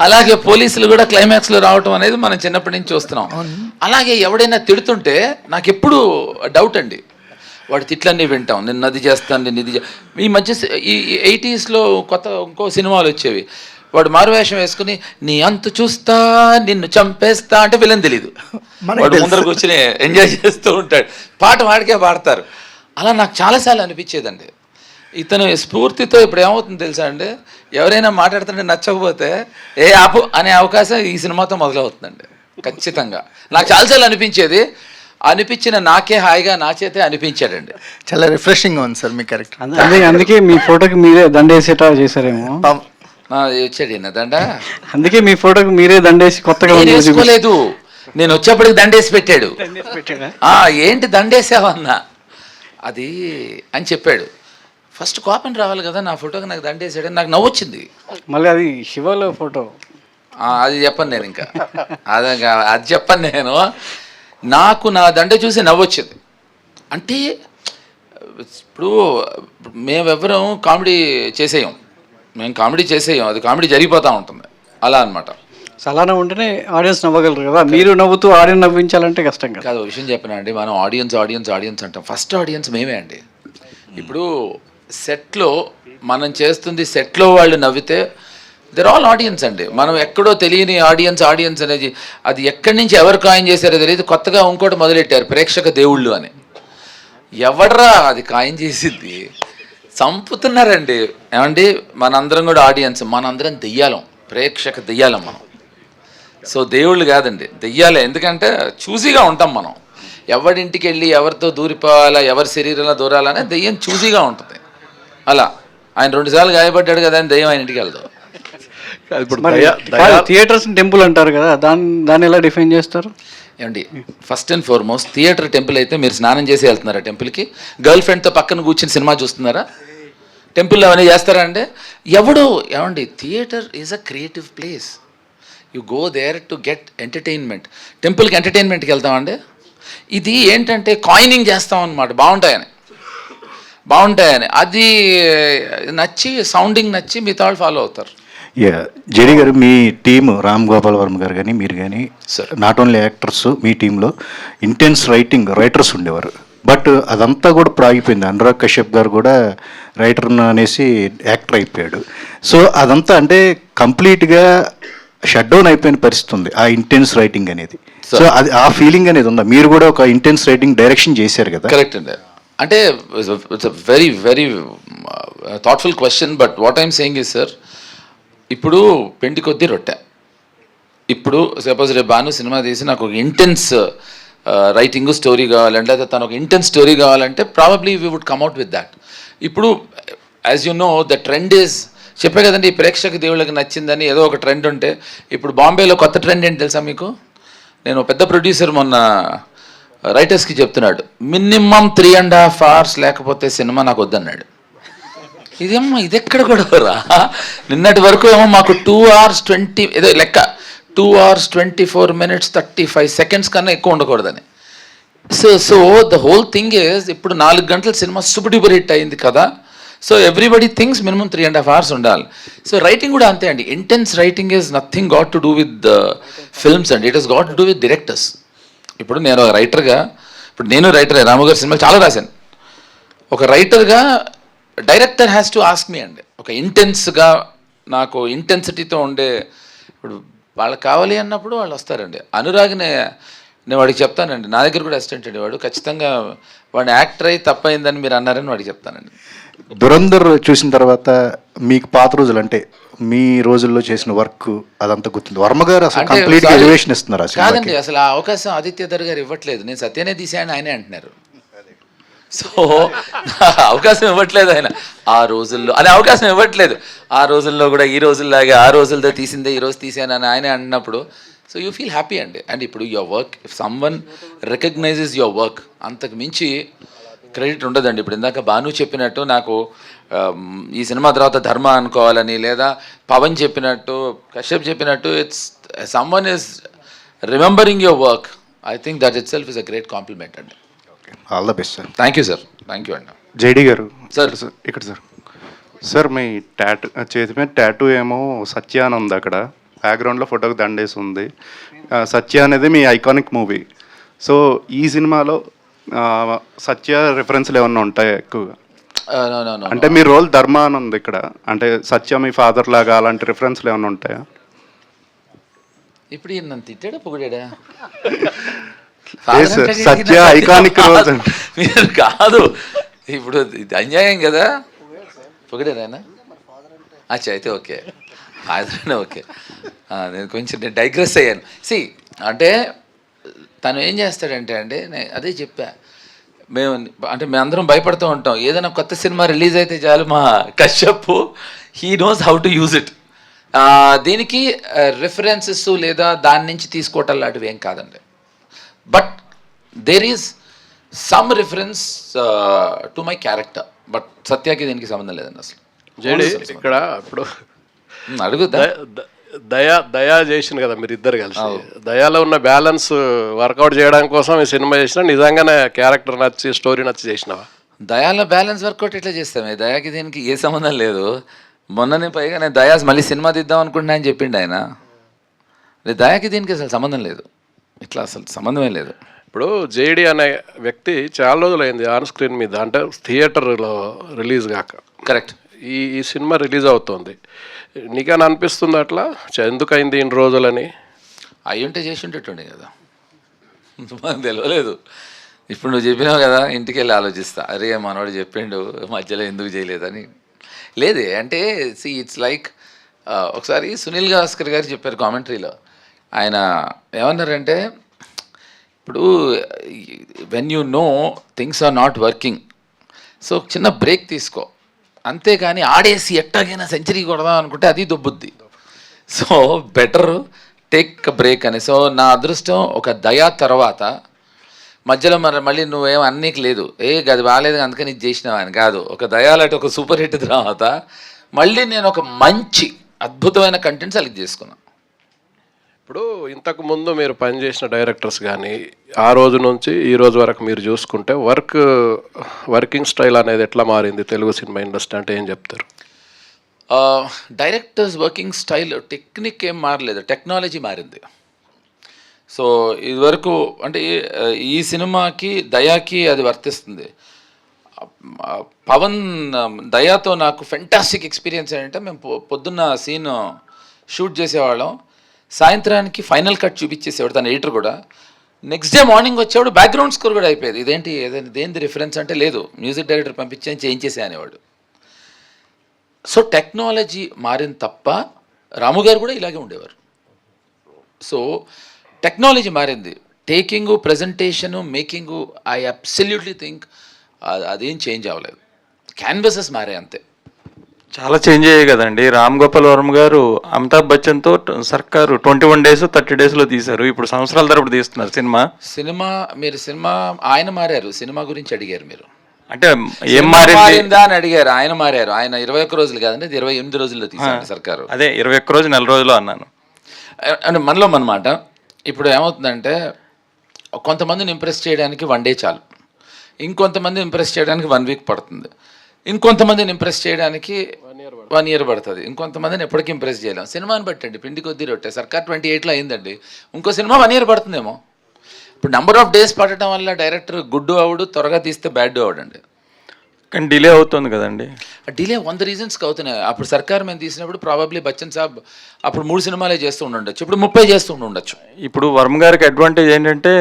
అలాగే పోలీసులు కూడా క్లైమాక్స్లో రావటం అనేది మనం చిన్నప్పటి నుంచి చూస్తున్నాం. అలాగే ఎవడైనా తిడుతుంటే నాకు ఎప్పుడు డౌట్ అండి, వాడు తిట్లన్నీ వింటాం, నేను అది చేస్తాను, నేను ఇది ఈ మధ్య ఈ 80sలో ఇంకో సినిమాలు వచ్చేవి, వాడు మారువేషం వేసుకుని నీ అంతు చూస్తా నిన్ను చంపేస్తా అంటే విలన్ తెలీదు, వాడు ముందర కూర్చుని ఎంజాయ్ చేస్తూ ఉంటాడు, పాట వాడికే పాడతారు. అలా నాకు చాలాసార్లు అనిపించేదండి. ఇతను స్ఫూర్తితో ఇప్పుడు ఏమవుతుందో తెలుసా అండి, ఎవరైనా మాట్లాడుతుంటే నచ్చకపోతే ఆపు అనే అవకాశం ఈ సినిమాతో మొదలవుతుందండి ఖచ్చితంగా. నాకు చాలాసార్లు అనిపించిన నాకే హాయిగా నా చేతే అనిపించాడండి. చాలా రిఫ్రెషింగ్గా ఉంది సార్ మీ క్యారెక్టర్. అందుకే మీ ఫోటోకి మీరే దండేసేటా చేశారేమో. వచ్చాడు దండ, అందుకే మీ ఫోటోకి మీరే దండేసి కొత్తగా వేసుకోలేదు, నేను వచ్చేప్పటికి దండేసి పెట్టాడు. ఏంటి దండేసావన్నా అది అని చెప్పాడు. ఫస్ట్ కోపం రావాలి కదా, నా ఫోటోకి నాకు దండేసాడు, నాకు నవ్వొచ్చింది. మళ్ళీ అది శివలో ఫోటో, అది చెప్పను నేను, ఇంకా అది చెప్పను నేను. నాకు నా దండ చూసి నవ్వొచ్చింది. అంటే ఇప్పుడు మేమెవ్వరం కామెడీ చేసేయం, అది కామెడీ జరిగిపోతూ ఉంటుంది అలా అనమాట. అలానే ఉంటేనే ఆడియన్స్ నవ్వగలరు కదా, మీరు నవ్వుతూ ఆడియన్స్ నవ్వించాలంటే కష్టం కదా. కాదు, విషయం చెప్పనా అండి, మనం ఆడియన్స్ అంటాం, ఫస్ట్ ఆడియన్స్ మేమే అండి. ఇప్పుడు సెట్లో మనం చేస్తుంది, సెట్లో వాళ్ళు నవ్వితే దెర్ ఆల్ ఆడియన్స్ అండి. మనం ఎక్కడో తెలియని ఆడియన్స్ అనేది, అది ఎక్కడి నుంచి ఎవరు కాయిన్ చేశారో తెలియదు. కొత్తగా ఇంకోటి మొదలెట్టారు, ప్రేక్షక దేవుళ్ళు అని. ఎవడరా అది కాయిన్ చేసింది, చంపుతున్నారండి. ఏమండి, మనందరం కూడా ఆడియన్స్, మనందరం దెయ్యాలం, ప్రేక్షక దెయ్యాలం మనం. సో దేవుళ్ళు కాదండి, దెయ్యాలే. ఎందుకంటే చూసీగా ఉంటాం మనం, ఎవరింటికి వెళ్ళి ఎవరితో దూరిపోవాలా, ఎవరి శరీరంలో దూరాలనే దెయ్యం చూసీగా ఉంటుంది. అలా ఆయన 2 సార్లు గాయపడ్డాడు కదా అని దెయ్యం ఆయన ఇంటికి వెళ్దాం. ఇప్పుడు మరి థియేటర్స్ టెంపుల్ అంటారు కదా, దాన్ని ఎలా డిఫైన్ చేస్తారు? ఏమండి, first and foremost theatre temple అయితే మీరు స్నానం చేసి వెళ్తున్నారా టెంపుల్కి? గర్ల్ ఫ్రెండ్తో పక్కన కూర్చుని సినిమా చూస్తున్నారా? టెంపుల్లో అవన్నీ చేస్తారా అంటే ఏమండి, theatre is a creative place. You go there to get entertainment. టెంపుల్కి ఎంటర్టైన్మెంట్కి వెళ్తామండి. ఇది ఏంటంటే కాయినింగ్ చేస్తాం అన్నమాట, బాగుంటాయని అది నచ్చి, సౌండింగ్ నచ్చి మిగతా వాళ్ళు ఫాలో అవుతారు. జేడి గారు, మీ టీమ్ రామ్ గోపాల్ వర్మ గారు కానీ మీరు కానీ నాట్ ఓన్లీ యాక్టర్స్, మీ టీంలో ఇంటెన్స్ రైటర్స్ ఉండేవారు. బట్ అదంతా కూడా ఇప్పుడు ఆగిపోయింది. అనురాగ్ కశ్యప్ గారు కూడా రైటర్ అనేసి యాక్టర్ అయిపోయాడు. సో అదంతా అంటే కంప్లీట్గా షట్ డౌన్ అయిపోయిన పరిస్థితి ఉంది ఆ ఇంటెన్స్ రైటింగ్ అనేది. సో అది ఆ ఫీలింగ్ అనేది ఉందా? మీరు కూడా ఒక ఇంటెన్స్ రైటింగ్ డైరెక్షన్ చేశారు కదా. కరెక్ట్ అండి. అంటే it's a very very thoughtful question. But what I'm saying is sir, ఇప్పుడు పెండి కొద్దీ రొట్టె. ఇప్పుడు సపోజ్ రేపు బాను సినిమా తీసి నాకు ఒక ఇంటెన్స్ రైటింగ్ స్టోరీ కావాలంటే, లేదా తను ఒక ఇంటెన్స్ స్టోరీ కావాలంటే probably we would come at with that. ఇప్పుడు as you know the trend is, చెప్పే కదండి, ప్రేక్షక దేవుళ్ళకి నచ్చిందని ఏదో ఒక ట్రెండ్ ఉంటే, ఇప్పుడు బాంబేలో కొత్త ట్రెండ్ ఏంటి తెలుసా మీకు? నేను పెద్ద ప్రొడ్యూసర్ మొన్న రైటర్స్కి చెప్తున్నాడు, మినిమం 3.5 hours లేకపోతే సినిమా నాకు వద్దన్నాడు. ఇదేమో ఇది ఎక్కడ కూడా రా, నిన్నటి వరకు ఏమో మాకు 2 hours 20 ఏదో లెక్క, 2 hours 24 minutes 35 seconds కన్నా ఎక్కువ ఉండకూడదని. So the whole thing is, ఇప్పుడు 4 గంటల సినిమా సూపర్ డూపర్ హిట్ అయింది కదా, so everybody things minimum 3.5 hours ఉండాలి. సో రైటింగ్ కూడా అంతే అండి. Intense writing is nothing got to do with films అండి, it is got to do with directors. ఇప్పుడు నేను ఒక రైటర్గా, ఇప్పుడు నేను రైటర్, రాముగారి సినిమాలు చాలా రాశాను. ఒక రైటర్గా director has to ask me అండి, ఒక ఇంటెన్స్గా నాకు ఇంటెన్సిటీతో ఉండే, ఇప్పుడు వాళ్ళకి కావాలి అన్నప్పుడు వాళ్ళు వస్తారండి. అనురాగ్నే నేను వాడికి చెప్తానండి, నా దగ్గర కూడా అసిస్టెంట్ అండి వాడు, ఖచ్చితంగా వాడిని యాక్టర్ అయి తప్పైందని మీరు అన్నారని వాడికి చెప్తానండి. దురంధర్ చూసిన తర్వాత మీకు పాత రోజులు అంటే మీ రోజుల్లో చేసిన వర్క్ అదంతా గుర్తుంది. వర్మ గారు అసలు కంప్లీట్ ఎలివేషన్ ఇస్తున్నారు. కాదండి, అసలు ఆ అవకాశం ఆదిత్యధర్ గారు ఇవ్వట్లేదు. నేను సత్యనే తీసాను ఆయనే అంటున్నారు. సో అవకాశం ఇవ్వట్లేదు ఆయన, ఆ రోజుల్లో అనే అవకాశం ఇవ్వట్లేదు. ఆ రోజుల్లో కూడా ఈ రోజుల్లాగే ఆ రోజులతో తీసిందే ఈరోజు తీసాను అని ఆయనే అన్నప్పుడు, సో యూ ఫీల్ హ్యాపీ అండి. అండ్ ఇప్పుడు your work, if someone recognises your work, అంతకు మించి క్రెడిట్ ఉండదండి. ఇప్పుడు ఇందాక భాను చెప్పినట్టు నాకు ఈ సినిమా తర్వాత ధర్మ అనుకోవాలని, లేదా పవన్ చెప్పినట్టు, కశ్యప్ చెప్పినట్టు, it's someone is remembering your work. I think that itself is a great compliment అండి. All the best sir. Thank you sir. Thank you అండి. జేడి గారు సార్, ఇక్కడ సార్, సార్ మీ చేతి మీద టాటూ ఏమో సత్య అని ఉంది, అక్కడ బ్యాక్గ్రౌండ్లో ఫోటోకి దండేసి ఉంది. సత్య అనేది మీ ఐకానిక్ మూవీ. సో ఈ సినిమాలో సత్య రిఫరెన్స్లు ఏమన్నా ఉంటాయా ఎక్కువగా? అంటే మీ రోల్ ధర్మ అని ఉంది ఇక్కడ, అంటే సత్య మీ ఫాదర్ లాగా అలాంటి రిఫరెన్స్లు ఏమన్నా ఉంటాయా? ఇప్పుడు నన్ను తిట్టాడా పొగిడా? సత్య ఐకానిక్ రోల్స్ మీరు కాదు, ఇప్పుడు ఇది అన్యాయం కదా. పొగిడారాయన? అచ్చా, అయితే ఓకే, ఫాదర్ ఓకే. నేను కొంచెం డైగ్రెస్ అయ్యాను. సి అంటే తను ఏం చేస్తాడంటే అండి, నేను అదే చెప్పా, మేమందరం భయపడుతూ ఉంటాం, ఏదైనా కొత్త సినిమా రిలీజ్ అయితే చాలు మా Kashyap he knows how to use it. దీనికి రిఫరెన్సెస్ లేదా దాని నుంచి తీసుకోవటం లాంటివి ఏం కాదండి. But there is some reference to my character, but సత్యాకి దీనికి సంబంధం లేదండి అసలు. ఇక్కడ ఇప్పుడు అడుగుతా, దయా చేసిన కదా మీరు ఇద్దరు కలిసి, దయాలో ఉన్న బ్యాలెన్స్ వర్కౌట్ చేయడం కోసం ఈ సినిమా చేసిన, నిజంగానే క్యారెక్టర్ నచ్చి స్టోరీ నచ్చి చేసినావా? దయాలో బ్యాలెన్స్ వర్కౌట్ ఎట్లా చేస్తామే? దయాకి దీనికి ఏ సంబంధం లేదు. మొన్ననే పైగా నేను దయా మళ్ళీ సినిమా తీద్దాం అనుకుంటున్నా అని చెప్పిండు ఆయన. దయాకి దీనికి అసలు సంబంధం లేదు, ఇట్లా అసలు సంబంధమే లేదు. ఇప్పుడు జేడి అనే వ్యక్తి చాలా రోజులు అయింది ఆన్ స్క్రీన్ మీద, అంటే థియేటర్లో రిలీజ్ కాక. కరెక్ట్. ఈ సినిమా రిలీజ్ అవుతుంది, నీకని అనిపిస్తుంది అట్లా ఎందుకు అయింది ఇన్ని రోజులని? అయ్యుంటే చేసి ఉంటేటుండే కదా, మనకు తెలియలేదు. ఇప్పుడు నువ్వు చెప్పినావు కదా, ఇంటికి వెళ్ళి ఆలోచిస్తా, అరే మనవాడు చెప్పిండు మధ్యలో ఎందుకు చేయలేదని. లేదే అంటే సి ఇట్స్ లైక్, ఒకసారి సునీల్ గవాస్కర్ గారు చెప్పారు కామెంటరీలో. ఆయన ఏమన్నారంటే, ఇప్పుడు when you know things are not working, so చిన్న బ్రేక్ తీసుకో, అంతేగాని ఆడేసి ఎట్టాగైనా సెంచరీ కొడదాం అనుకుంటే అది దొబ్బుద్ది. సో బెటర్ టేక్ బ్రేక్ అని. సో నా అదృష్టం ఒక దయా తర్వాత మధ్యలో మళ్ళీ నువ్వేం అన్నీకి లేదు, అది బాగాలేదు అందుకని ఇది చేసినావా అని కాదు. ఒక దయాలంటే ఒక సూపర్ హిట్ తర్వాత మళ్ళీ నేను ఒక మంచి అద్భుతమైన కంటెంట్ సెలెక్ట్ చేసుకున్నాను. ఇప్పుడు ఇంతకు ముందు మీరు పనిచేసిన డైరెక్టర్స్ కానీ ఆ రోజు నుంచి ఈ రోజు వరకు మీరు చూసుకుంటే వర్కింగ్ స్టైల్ అనేది ఎట్లా మారింది తెలుగు సినిమా ఇండస్ట్రీ అంటే ఏం చెప్తారు? డైరెక్టర్స్ వర్కింగ్ స్టైల్ టెక్నిక్ ఏం మారలేదు, టెక్నాలజీ మారింది. సో ఇదివరకు అంటే ఈ సినిమాకి దయాకి అది వర్తిస్తుంది. పవన్ దయాతో నాకు ఫెంటాస్టిక్ ఎక్స్పీరియన్స్ ఏంటంటే మేము పొద్దున్న సీన్ షూట్ చేసేవాళ్ళం, సాయంత్రానికి ఫైనల్ కట్ చూపించేసేవాడు తన ఎడిటర్ కూడా. నెక్స్ట్ డే మార్నింగ్ వచ్చేవాడు బ్యాక్గ్రౌండ్ స్కోర్ కూడా అయిపోయేది. ఇదేంటి దేనిది రిఫరెన్స్ అంటే లేదు, మ్యూజిక్ డైరెక్టర్ పంపించాను చేయించేసే అనేవాడు. సో టెక్నాలజీ మారిన తప్ప రాము గారు కూడా ఇలాగే ఉండేవారు. సో టెక్నాలజీ మారింది, taking, presentation, making, I absolutely think అదేం చేంజ్ అవ్వలేదు. క్యాన్వసెస్ మారాయి అంతే. చాలా చేంజ్ అయ్యాయి కదండి. రామ్ గోపాల్ వర్మ గారు అమితాబ్ బచ్చన్తో సర్కారు 21 days 30 daysలో తీశారు. ఇప్పుడు సంవత్సరాల తరపుడు తీస్తున్నారు సినిమా ఆయన మారారు. సినిమా గురించి అడిగారు మీరు, అంటే ఏం మారిందా అని అడిగారు. ఆయన మారారు. ఆయన 21 రోజులు కాదండి, 28 రోజుల్లో తీశారు సర్కారు. అదే 21 రోజు నెల రోజులు అన్నాను. అంటే మనలో అన్నమాట. ఇప్పుడు ఏమవుతుందంటే కొంతమందిని ఇంప్రెస్ చేయడానికి 1 day చాలు, ఇంకొంతమందిని ఇంప్రెస్ చేయడానికి 1 week పడుతుంది, ఇంకొంతమందిని ఇంప్రెస్ చేయడానికి 1 year పడుతుంది, ఇంకొంతమందిని ఎప్పటికీ ఇంప్రెస్ చేయలేం. సినిమాని బట్టండి, పిండి కొద్దీ రొట్టె. సర్కార్ 28లో అయిందండి, ఇంకో సినిమా 1 year పడుతుందేమో. ఇప్పుడు నెంబర్ ఆఫ్ డేస్ పడటం వల్ల డైరెక్టర్ గుడ్డు అవడు, త్వరగా తీస్తే బ్యాడ్ అవడండి. కానీ డిలే అవుతుంది కదండి. డిలే 100 reasonsకి అవుతున్నాయి. అప్పుడు సర్కార్ మేము తీసినప్పుడు ప్రాబబ్లీ బచ్చన్ సాబ్ అప్పుడు 3 సినిమాలే చేస్తూ ఉండొచ్చు, ఇప్పుడు 30 చేస్తూ ఉండొచ్చు. ఇప్పుడు వర్మ గారికి అడ్వాంటేజ్ ఏంటంటే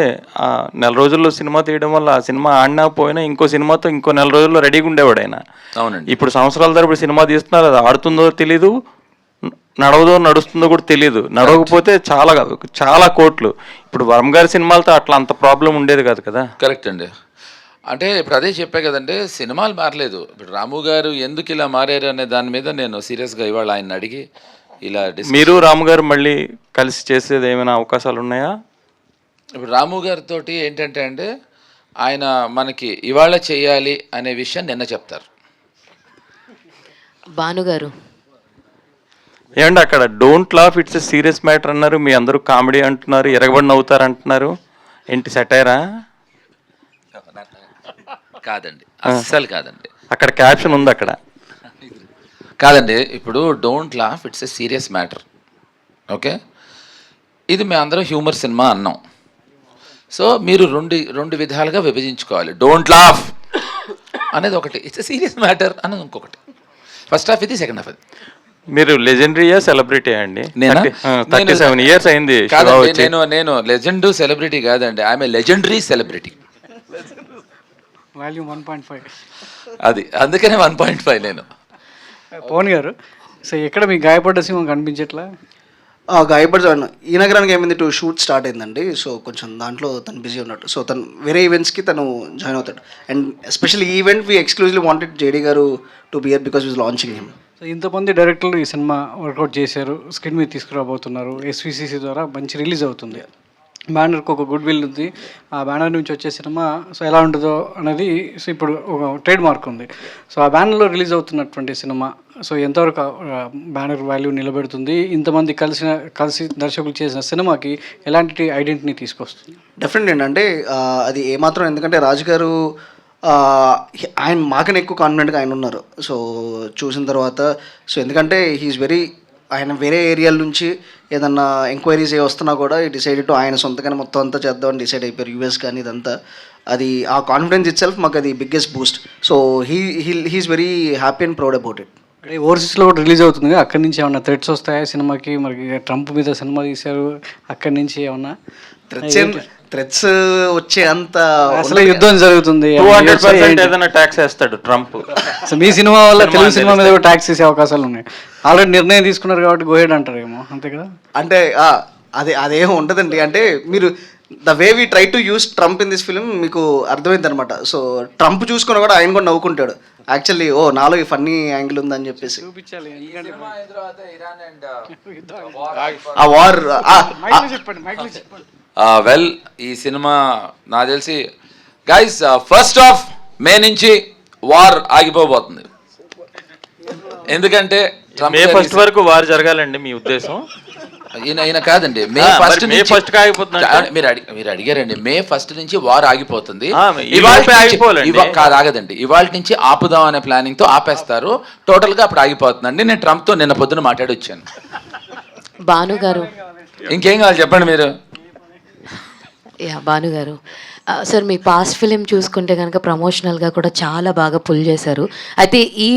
నెల రోజుల్లో సినిమా తీయడం వల్ల ఆ సినిమా ఆడినా పోయినా ఇంకో సినిమాతో ఇంకో నెల రోజుల్లో రెడీగా ఉండేవాడు ఆయన. అవునండి. ఇప్పుడు సంవత్సరాల తరపుడు సినిమా తీస్తున్నారు, అది ఆడుతుందో తెలీదు, నడుస్తుందో కూడా తెలియదు. నడవకపోతే చాలా కోట్లు. ఇప్పుడు వర్మ గారి సినిమాలతో అట్లా అంత ప్రాబ్లం ఉండేది కాదు కదా. కరెక్ట్ అండి. అంటే ఇప్పుడు అదే చెప్పే కదండి, సినిమాలు మారలేదు. ఇప్పుడు రాము గారు ఎందుకు ఇలా మారారు అనే దాని మీద నేను సీరియస్గా ఇవాళ ఆయన అడిగి ఇలా మీరు రాము గారు మళ్ళీ కలిసి చేసేది ఏమైనా అవకాశాలు ఉన్నాయా? ఇప్పుడు రాము గారితో ఏంటంటే అండి, ఆయన మనకి ఇవాళ చేయాలి అనే విషయం నిన్న చెప్తారు. భానుగారు ఏమండి అక్కడ don't laugh it's a serious matter అన్నారు, మీ అందరూ కామెడీ అంటున్నారు, ఎరగబడి నవ్వుతారు అంటున్నారు, ఏంటి సెటైరా? కాదండి, అస్సలు కాదండి. అక్కడ క్యాప్షన్ ఉంది అక్కడ. కాదండి, ఇప్పుడు don't laugh it's a serious matter. Okay, ఇది మేము అందరం హ్యూమర్ సినిమా అన్నాం. సో మీరు రెండు విధాలుగా విభజించుకోవాలి. డోంట్ లాఫ్ అనేది ఒకటి, ఇట్స్ ఎ సీరియస్ మ్యాటర్ అనేది ఇంకొకటి. ఫస్ట్ హాఫ్ ఇది, సెకండ్ హాఫ్ ఇది. మీరు లెజెండరీయా సెలబ్రిటీ అండి? 37 years అయింది. నేను లెజెండ్ సెలబ్రిటీ కాదండి, I'm a legendary celebrity. Volume 1.5 అది అందుకనే 1.5 నేను. పవన్ గారు, సో ఎక్కడ మీకు గాయపడ్డ సింహం కనిపించట్లా? గాయపడ్డాను. ఈ నగరానికి ఏమైంది, షూట్ స్టార్ట్ అయిందండి. సో కొంచెం దాంట్లో తను బిజీ ఉన్నట్టు. సో తను వేరే ఈవెంట్స్కి తను జాయిన్ అవుతాడు. అండ్ ఎస్పెషల్లీ ఈ event we exclusively wanted JD garu to be here because we's launching him. So ఇంతమంది డైరెక్టర్లు ఈ సినిమా వర్కౌట్ చేశారు, స్క్రీన్ మీద తీసుకురాబోతున్నారు. ఎస్విసిసి ద్వారా మంచి రిలీజ్ అవుతుంది. బ్యానర్కి ఒక గుడ్ విల్ ఉంది. ఆ బ్యానర్ నుంచి వచ్చే సినిమా సో ఎలా ఉంటుందో అనేది సో ఇప్పుడు ఒక ట్రేడ్ మార్క్ ఉంది. సో ఆ బ్యానర్లో రిలీజ్ అవుతున్నటువంటి సినిమా సో ఎంతవరకు బ్యానర్ వాల్యూ నిలబెడుతుంది? ఇంతమంది కలిసి దర్శకులు చేసిన సినిమాకి ఎలాంటి ఐడెంటిటీని తీసుకొస్తుంది? డెఫినెట్లీ ఏంటంటే అది ఏమాత్రం, ఎందుకంటే రాజు గారు ఆయన మాకనే ఎక్కువ కాన్ఫిడెంట్గా ఆయన ఉన్నారు. సో చూసిన తర్వాత సో ఎందుకంటే హీఈస్ వెరీ, ఆయన వేరే ఏరియాల నుంచి ఏదన్నా ఎంక్వైరీస్ వస్తున్నా కూడా ఈ డిసైడెడ్ ఆయన సొంతగానే మొత్తం అంతా చేద్దామని డిసైడ్ అయిపోయారు. యూఎస్ కానీ ఇదంతా, అది ఆ కాన్ఫిడెన్స్ ఇట్ సెల్ఫ్ మాకు అది biggest boost. So he is very happy and proud about it. ఓవర్సీస్లో కూడా రిలీజ్ అవుతుంది, అక్కడి నుంచి ఏమన్నా థ్రెట్స్ వస్తాయా సినిమాకి? మరి ట్రంప్ మీద సినిమా తీశారు, అక్కడి నుంచి ఏమన్నా థ్రెట్స్ వచ్చే అంత అసలు యుద్ధం జరుగుతుంది, 200% ఏదైనా ట్యాక్స్ వేస్తాడు ట్రంప్. సో మీ సినిమా వల్ల తెలుగు సినిమా మీద కూడా ట్యాక్స్ వేసే అవకాశాలు ఉన్నాయి. ఆల్రెడీ నిర్ణయం తీసుకున్నారు కాబట్టి గోహెడ్ అంటారేమో, అంతే కదా? అంటే అదేం ఉండదండి. అంటే మీరు the way we try to use Trump in this film మీకు అర్థమైంది అనమాట. సో ట్రంప్ చూసుకున్నా కూడా ఆయన కూడా నవ్వుకుంటాడు. యాక్చువల్లీ నాలో ఈ ఫన్నీ యాంగిల్ ఉందని చెప్పేసి చూపించాలి, ఎందుకంటే ఆ వార్ మైక్లో చెప్పండి. వెల్, ఈ సినిమా నాకు తెలిసి గైస్ ఫస్ట్ ఆఫ్ మే నుంచి వార్ ఆగిపోబోతుంది. ఎందుకంటే మే ఫస్ట్ వరకు వార్ జరగాలండి మీ ఉద్దేశం? ఈయన కాదండి, మే ఫస్ట్ మే ఫస్ట్ ఆగిపోతుంది. మీరు అడిగారండి, మే ఫస్ట్ నుంచి వార్ ఆగిపోతుంది. ఆగదండి, ఇవాళ నుంచి ఆపుదాం అనే ప్లానింగ్ తో ఆపేస్తారు. టోటల్ గా అప్పుడు ఆగిపోతుందండి. నేను ట్రంప్ తో నిన్న పొద్దున మాట్లాడి వచ్చాను. భాను గారు, ఇంకేం కావాలి చెప్పండి మీరు. భాను గారు సార్, మీ పాస్ట్ ఫిలిం చూసుకుంటే కనుక ప్రమోషనల్గా కూడా చాలా బాగా పుల్ చేశారు. అయితే ఈ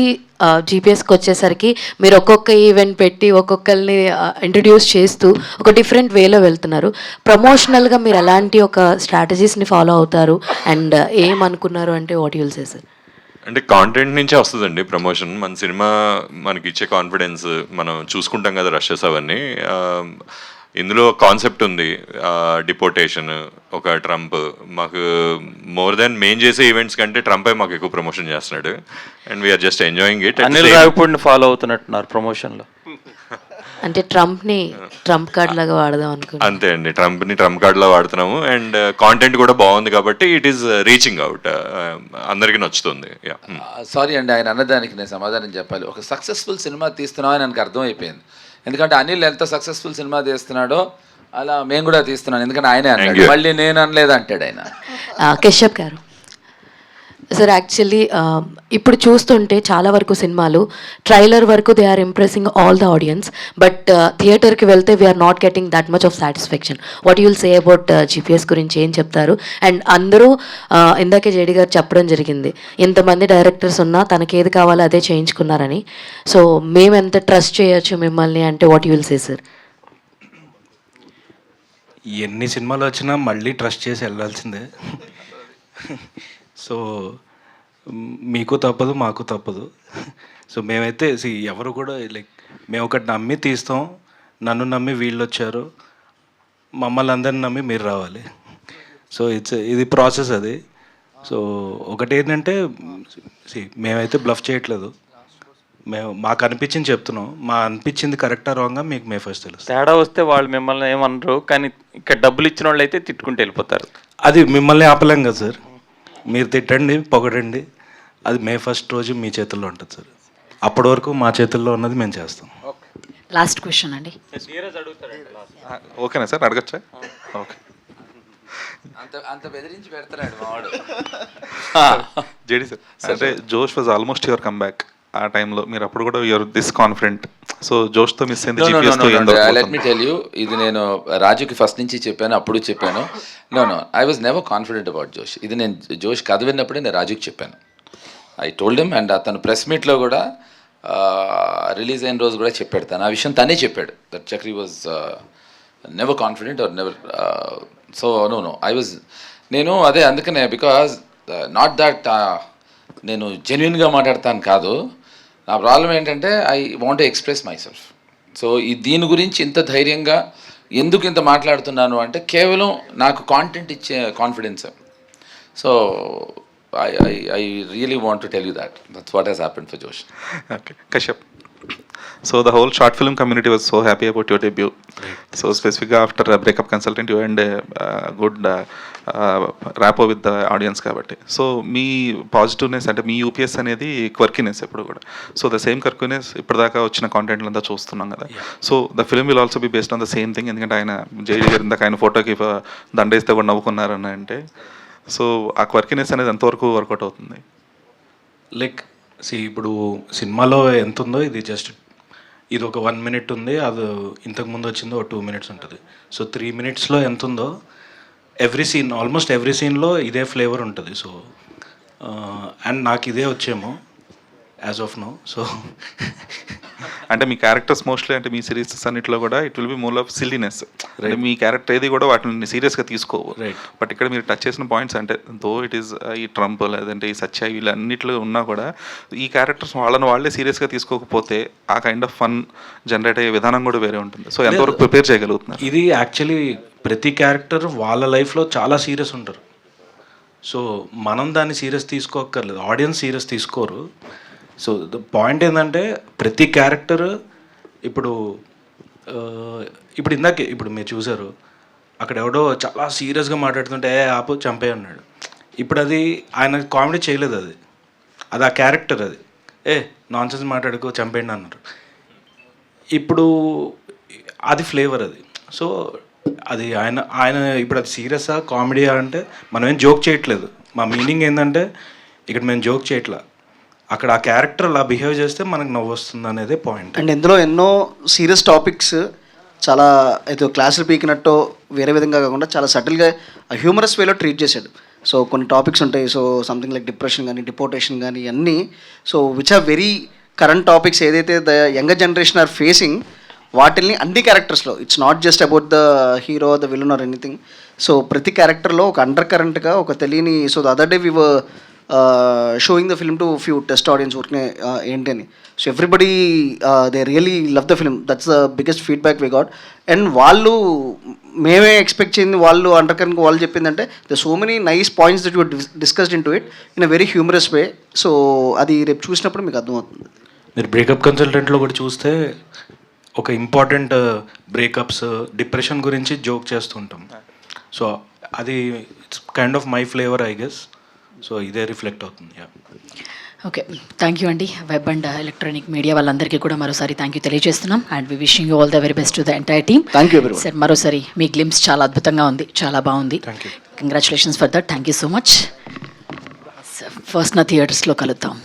జీపీఎస్కి వచ్చేసరికి మీరు ఒక్కొక్క ఈవెంట్ పెట్టి ఒక్కొక్కరిని ఇంట్రడ్యూస్ చేస్తూ ఒక డిఫరెంట్ వేలో వెళ్తున్నారు. ప్రమోషనల్గా మీరు ఎలాంటి ఒక స్ట్రాటజీస్ని ఫాలో అవుతారు అండ్ ఏమనుకున్నారు అంటే వాట్ యుల్ సే సార్? అంటే కాంటెంట్ నుంచే వస్తుందండి ప్రమోషన్. మన సినిమా మనకి ఇచ్చే కాన్ఫిడెన్స్ మనం చూసుకుంటాం కదా, రషెస్ అవన్నీ. ఇందులో కాన్సెప్ట్ ఉంది, డిపోటేషన్, ఒక ట్రంప్. మాకు మోర్ దెన్ మెయిన్ చేసే ఈవెంట్స్ కంటే ట్రంపే మాకు ఎక్కువ ప్రమోషన్ చేస్తున్నాడు and we are just enjoying it. Anil రావిపూడిని ఫాలో అవుతున్నట్టున్నారు ప్రమోషన్లో. అంటే ట్రంప్ని ట్రంప్ కార్డ్ లాగా వాడదాం అనుకుంటున్నాను. అంతే అండి, ట్రంప్ని ట్రంప్ కార్డ్లో వాడుతున్నాము అండ్ కాంటెంట్ కూడా బాగుంది కాబట్టి ఇట్ ఈస్ రీచింగ్ అవుట్, అందరికీ నచ్చుతుంది. సారీ అండి, ఆయన అన్నదానికి నేను సమాధానం చెప్పాలి. ఒక సక్సెస్ఫుల్ సినిమా తీస్తున్నామని నాకు అర్థమైపోయింది. ఎందుకంటే అనిల్ ఎంత సక్సెస్ఫుల్ సినిమా తీస్తున్నాడో అలా మేము కూడా తీస్తున్నాను. ఎందుకంటే ఆయనే అన్నాడు, మళ్ళీ నేను అనలేదు అంటాడు ఆయన. కశ్యప్ గారు సార్, యాక్చువల్లీ ఇప్పుడు చూస్తుంటే చాలా వరకు సినిమాలు ట్రైలర్ వరకు they are impressing all the audience, but థియేటర్కి వెళ్తే we are not getting that much of satisfaction. What you'll say about GPS గురించి ఏం చెప్తారు? అండ్ అందరూ ఇందాకే జేడి గారు చెప్పడం జరిగింది, ఇంతమంది డైరెక్టర్స్ ఉన్నా తనకి ఏది కావాలో అదే చేయించుకున్నారని. సో మేము ఎంత ట్రస్ట్ చేయొచ్చు మిమ్మల్ని అంటే వాట్ యుల్ సే సార్? ఎన్ని సినిమాలు వచ్చినా మళ్ళీ ట్రస్ట్ చేసి వెళ్ళాల్సిందే. సో మీకు తప్పదు, మాకు తప్పదు. సో మేమైతే ఎవరు కూడా లైక్ మేము ఒకటి నమ్మి తీస్తాం, నన్ను నమ్మి వీళ్ళు వచ్చారు, మమ్మల్ని అందరిని నమ్మి మీరు రావాలి. సో ఇది ప్రాసెస్ అది. సో ఒకటి ఏంటంటే మేమైతే బ్లఫ్ చేయట్లేదు, మాకు అనిపించింది చెప్తున్నాం. మా అనిపించింది కరెక్టా రాంగా మీకు మే ఫస్ట్ తెలుసు. తేడా వస్తే వాళ్ళు మిమ్మల్ని ఏమనరు, కానీ ఇక్కడ డబ్బులు ఇచ్చిన వాళ్ళు అయితే తిట్టుకుంటూ వెళ్ళిపోతారు. అది మిమ్మల్ని ఆపలేం కదా సార్. మీరు తిట్టండి, పొగడండి, అది మే ఫస్ట్ రోజు మీ చేతుల్లో ఉంటుంది సార్. అప్పటి వరకు మా చేతుల్లో ఉన్నది మేము చేస్తాం. లాస్ట్ క్వశ్చన్ అండి. ఓకేనా సార్, అడగచ్చా? ఓకే. అంత బెదిరించి పెడతాడు మావాడు. జేడి సార్, అంటే Josh was almost your comeback. ఆ టైంలో మీరు అప్పుడు కూడా యువర్ దిస్ కాన్ఫిడెంట్. సో జోష్తో మిస్ అయింది. లెట్ మీ టెల్ యూ, ఇది నేను రాజుకి ఫస్ట్ నుంచి చెప్పాను, అప్పుడు చెప్పాను. No I was never confident about Josh. ఇది నేను జోష్ కథ విన్నప్పుడే నేను రాజుకి చెప్పాను. ఐ టోల్డ్ హిమ్ అండ్ అతను ప్రెస్ మీట్లో కూడా రిలీజ్ అయిన రోజు కూడా చెప్పాడు. తను ఆ విషయం తనే చెప్పాడు, that Chakri was never confident or never. So no I was, నేను అదే అందుకనే, బికాజ్ నాట్ దట్ నేను జెన్యున్గా మాట్లాడతాను కాదు, నా ప్రాబ్లం ఏంటంటే I want to express my self. So దీని గురించి ఇంత ధైర్యంగా ఎందుకు ఇంత మాట్లాడుతున్నాను అంటే కేవలం నాకు కాంటెంట్ ఇచ్చే confidence. So I really want to tell you that. That's what has happened for Josh. Okay. Kashyap. So the whole short film community was so happy about your debut. So specifically after a breakup consultant, you earned a good rapport with the audience kabatti. So me positiveness అంటే మీ UPS అనేది క్వర్కినెస్ ఎప్పుడు కూడా. So the same క్వర్కినెస్ ఇప్పటిదాకా వచ్చిన కాంటెంట్లు అంతా చూస్తున్నాం కదా. So the film will also be based on the same thing. ఎందుకంటే ఆయన జేడి గారు ఇందాక ఆయన ఫోటోకి దండేస్తే కూడా నవ్వుకున్నారని అంటే, సో ఆ క్వర్కినెస్ అనేది ఎంతవరకు వర్కౌట్ అవుతుంది? లైక్ ఇప్పుడు సినిమాలో ఎంత ఉందో ఇది జస్ట్ ఇది ఒక 1 minute ఉంది, అది ఇంతకుముందు వచ్చిందో ఒక 2 minutes ఉంటుంది. సో 3 minutesలో ఎంత ఉందో ఎవ్రీ సీన్, ఆల్మోస్ట్ ఎవ్రీ సీన్లో ఇదే ఫ్లేవర్ ఉంటుంది. సో అండ్ నాకు ఇదే వచ్చేమో యాజ్ ఆఫ్ నో. సో అంటే మీ క్యారెక్టర్స్ మోస్ట్లీ అంటే మీ సిరీసెస్ అన్నింటిలో కూడా it will be more of silliness. అంటే మీ క్యారెక్టర్ ఏది కూడా వాటిని సీరియస్గా తీసుకోవు. బట్ ఇక్కడ మీరు టచ్ చేసిన పాయింట్స్ అంటే దో ఇట్ ఈస్ ఈ ట్రంప్ లేదంటే ఈ సత్య వీళ్ళన్నిట్లో ఉన్నా కూడా ఈ క్యారెక్టర్స్ వాళ్ళే సీరియస్గా తీసుకోకపోతే ఆ కైండ్ ఆఫ్ ఫన్ జనరేట్ అయ్యే విధానం కూడా వేరే ఉంటుంది. సో ఎంతవరకు ప్రిపేర్ చేయగలుగుతున్నారు? ఇది యాక్చువల్లీ ప్రతి క్యారెక్టర్ వాళ్ళ లైఫ్లో చాలా సీరియస్ ఉంటారు. సో మనం దాన్ని సీరియస్ తీసుకోక్కర్లేదు, ఆడియన్స్ సీరియస్ తీసుకోరు. సో ద పాయింట్ ఏంటంటే ప్రతి క్యారెక్టర్ ఇప్పుడు ఇందాకే ఇప్పుడు మీరు చూసారు, అక్కడ ఎవడో చాలా సీరియస్గా మాట్లాడుతుంటే ఆపు చంపే అన్నాడు. ఇప్పుడు అది ఆయన కామెడీ చేయలేదు, అది ఆ క్యారెక్టర్, అది నాన్సెన్స్ మాట్లాడుకో చంపేయండి అన్నారు. ఇప్పుడు అది ఫ్లేవర్ అది. సో అది ఆయన ఇప్పుడు అది సీరియసా కామెడీయా అంటే మనం ఏం జోక్ చేయట్లేదు. మా మీనింగ్ ఏంటంటే ఇక్కడ మేము జోక్ చేయట్లా, అక్కడ ఆ క్యారెక్టర్ అలా బిహేవ్ చేస్తే మనకు నవ్వు వస్తుంది అనేదే పాయింట్. అండ్ ఇందులో ఎన్నో సీరియస్ టాపిక్స్ చాలా ఏదో క్లాసులు పీకినట్టు వేరే విధంగా కాకుండా చాలా సటిల్గా హ్యూమరస్ వేలో ట్రీట్ చేశాడు. సో కొన్ని టాపిక్స్ ఉంటాయి, సో సంథింగ్ లైక్ డిప్రెషన్ కానీ డిపోర్టేషన్ కానీ ఇవన్నీ, so which are very current topics ఏదైతే the younger generation are facing, వాటిల్ని అన్ని క్యారెక్టర్స్లో, it's not just about the hero the villain or anything. So ప్రతి క్యారెక్టర్లో ఒక అండర్ కరెంట్గా ఒక తెలియని, so the other day we were showing the film to few test audience ఊరికే ఏంటి అని. So everybody they really love the film, that's the biggest feedback we got. And వాళ్ళు మేమే ఎక్స్పెక్ట్ చేయింది వాళ్ళు అండర్ కరెంట్ వాళ్ళు చెప్పిందంటే the so many nice points that you discussed in to it in a very humorous way. So అది రేపు చూసినప్పుడు మీకు అర్థమవుతుంది. మీరు బ్రేకప్ కన్సల్టెంట్లో కూడా చూస్తే ఒక ఇంపార్టెంట్ బ్రేకప్స్ డిప్రెషన్ గురించి జోక్ చేస్తుంటాం. సో అది it's kind of my flavour I guess. So ఇదే రిఫ్లెక్ట్ అవుతుంది. ఓకే, థ్యాంక్ యూ అండి. వెబ్ అండ్ ఎలక్ట్రానిక్ మీడియా వాళ్ళందరికీ కూడా మరోసారి థ్యాంక్ యూ తెలియజేస్తున్నాం. And we wishing you all the very best to the entire team. Thank you everyone. Sir మరోసారి మీ glimpse చాలా అద్భుతంగా ఉంది, చాలా బాగుంది. Congratulations for that. Thank you so much. First నా థియేటర్స్లో కలుద్దాం.